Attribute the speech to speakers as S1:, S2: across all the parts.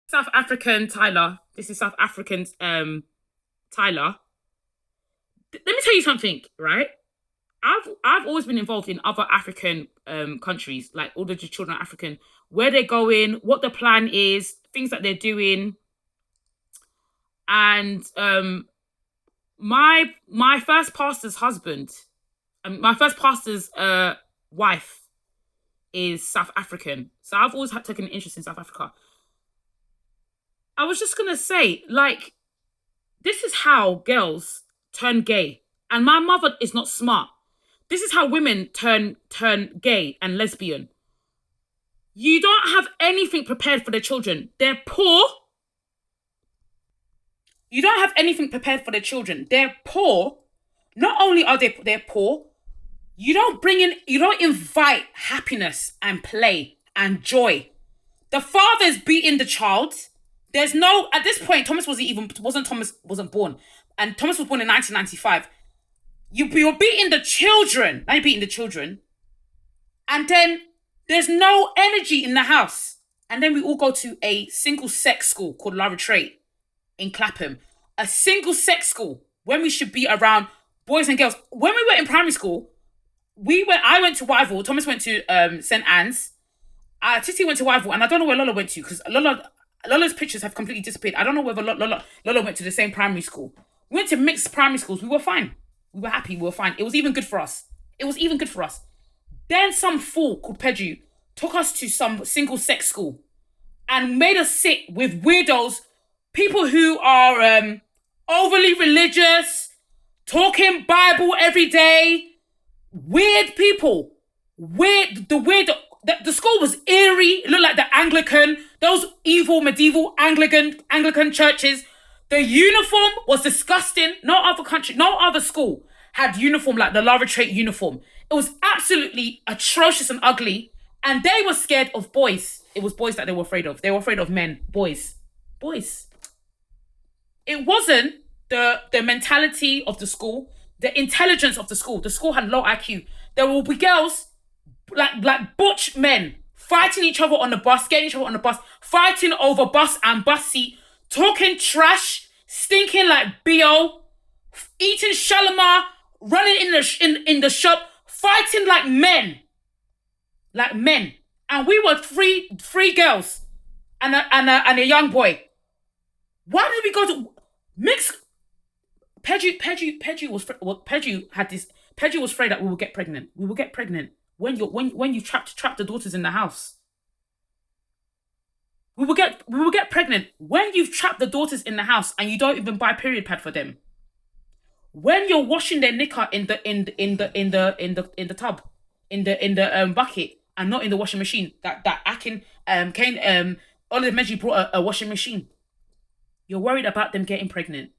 S1: South African Tyler. This is South African Tyler. Let me tell you something, right? I've always been involved in other African countries, like all the children are African, where they're going, what the plan is, things that they're doing, and my first pastor's husband, my first pastor's wife is South African, so I've always had taken an interest in South Africa. I was just gonna say, like, this is how girls turn gay, and my mother is not smart. This is how women turn gay and lesbian. You don't have anything prepared for the children. They're poor. You don't have anything prepared for the children. They're poor. Not only are they're poor, you don't invite happiness and play and joy. The father's beating the child. There's no at this point. Thomas wasn't born, and Thomas was born in 1995. You're beating the children. Now you're beating the children, and then there's no energy in the house. And then we all go to a single sex school called Lara Trait in Clapham, a single sex school when we should be around boys and girls. When we were in primary school, I went to Wyville. Thomas went to St Anne's. Titi went to Wyville, and I don't know where Lola went to because Lola's pictures have completely disappeared. I don't know whether Lola went to the same primary school. We went to mixed primary schools. We were fine. We were happy. We were fine. It was even good for us. It was even good for us. Then some fool called Peju took us to some single sex school and made us sit with weirdos, people who are overly religious, talking Bible every day, weird people. The school was eerie. It looked like the Anglican, those evil medieval Anglican churches. The uniform was disgusting. No other school had uniform like the Lara Trait uniform. It was absolutely atrocious and ugly. And they were scared of boys. It was boys that they were afraid of. They were afraid of men. Boys. Boys. It wasn't the mentality of the school, the intelligence of the school. The school had low IQ. There will be girls like butch men fighting each other on the bus, getting each other on the bus, fighting over bus and bus seat, talking trash, stinking like BO, eating shalimar, running in the shop, fighting like men. Like men. And we were three girls and a young boy. Why did we go to mix? Peju was afraid that we would get pregnant. We will get pregnant when you trap the daughters in the house. We will get pregnant when you've trapped the daughters in the house and you don't even buy period pad for them. When you're washing their knicker in the tub, in the bucket, and not in the washing machine. That Akin Kane Olive Meji brought a washing machine. You're worried about them getting pregnant.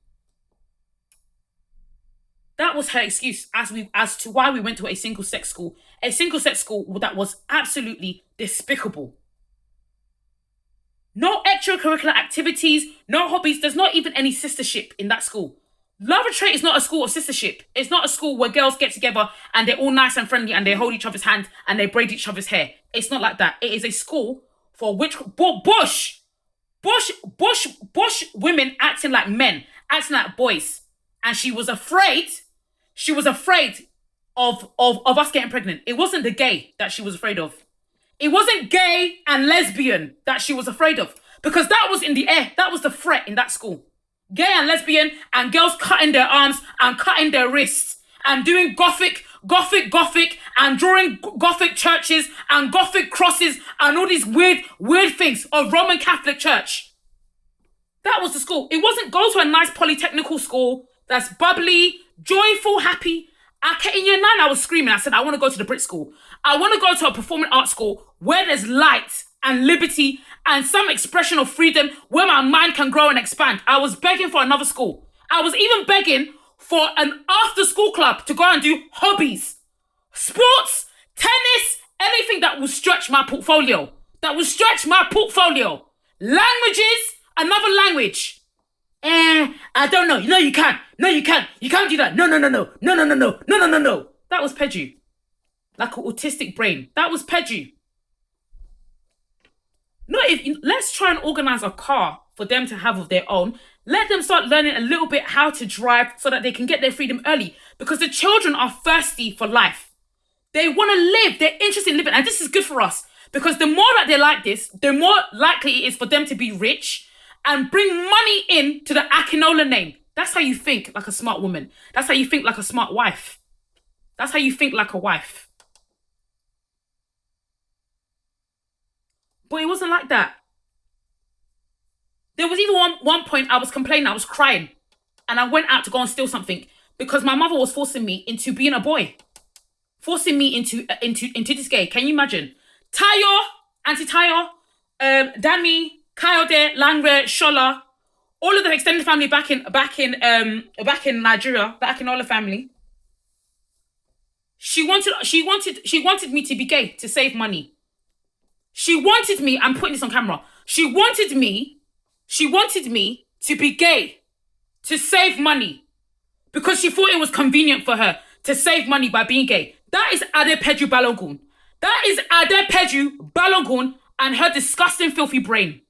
S1: That was her excuse as to why we went to a single sex school. A single sex school that was absolutely despicable. No extracurricular activities, no hobbies. There's not even any sistership in that school. Lara Trait is not a school of sistership. It's not a school where girls get together and they're all nice and friendly and they hold each other's hands and they braid each other's hair. It's not like that. It is a school for bush women acting like men, acting like boys. And she was afraid of us getting pregnant. It wasn't the gay that she was afraid of. It wasn't gay and lesbian that she was afraid of. Because that was in the air. That was the threat in that school. Gay and lesbian and girls cutting their arms and cutting their wrists and doing gothic and drawing gothic churches and gothic crosses and all these weird things of Roman Catholic Church. That was the school. It wasn't go to a nice polytechnical school that's bubbly, joyful, happy. In year 9, I was screaming. I said, I want to go to the Brit school. I want to go to a performing arts school where there's light and liberty and some expression of freedom where my mind can grow and expand. I was begging for another school. I was even begging for an after-school club to go and do hobbies, sports, tennis, anything that will stretch my portfolio. Languages, another language. I don't know. No, you can't. No, you can't. You can't do that. No. That was Peju. Like an autistic brain. That was Peju. No, let's try and organize a car for them to have of their own. Let them start learning a little bit how to drive so that they can get their freedom early. Because the children are thirsty for life. They want to live. They're interested in living. And this is good for us. Because the more that they're like this, the more likely it is for them to be rich and bring money in to the Akinola name. That's how you think like a smart woman. That's how you think like a smart wife. That's how you think like a wife. But it wasn't like that. There was even one point I was complaining, I was crying. And I went out to go and steal something because my mother was forcing me into being a boy. Forcing me into this gay. Can you imagine? Tayo, Auntie Tayo, Dami, Kayode, Langre, Shola, all of the extended family back in Nigeria, the Akinola family. She wanted me to be gay to save money. She wanted me, I'm putting this on camera. She wanted me to be gay to save money because she thought it was convenient for her to save money by being gay. That is Adepeju Balogun. That is Adepeju Balogun and her disgusting, filthy brain.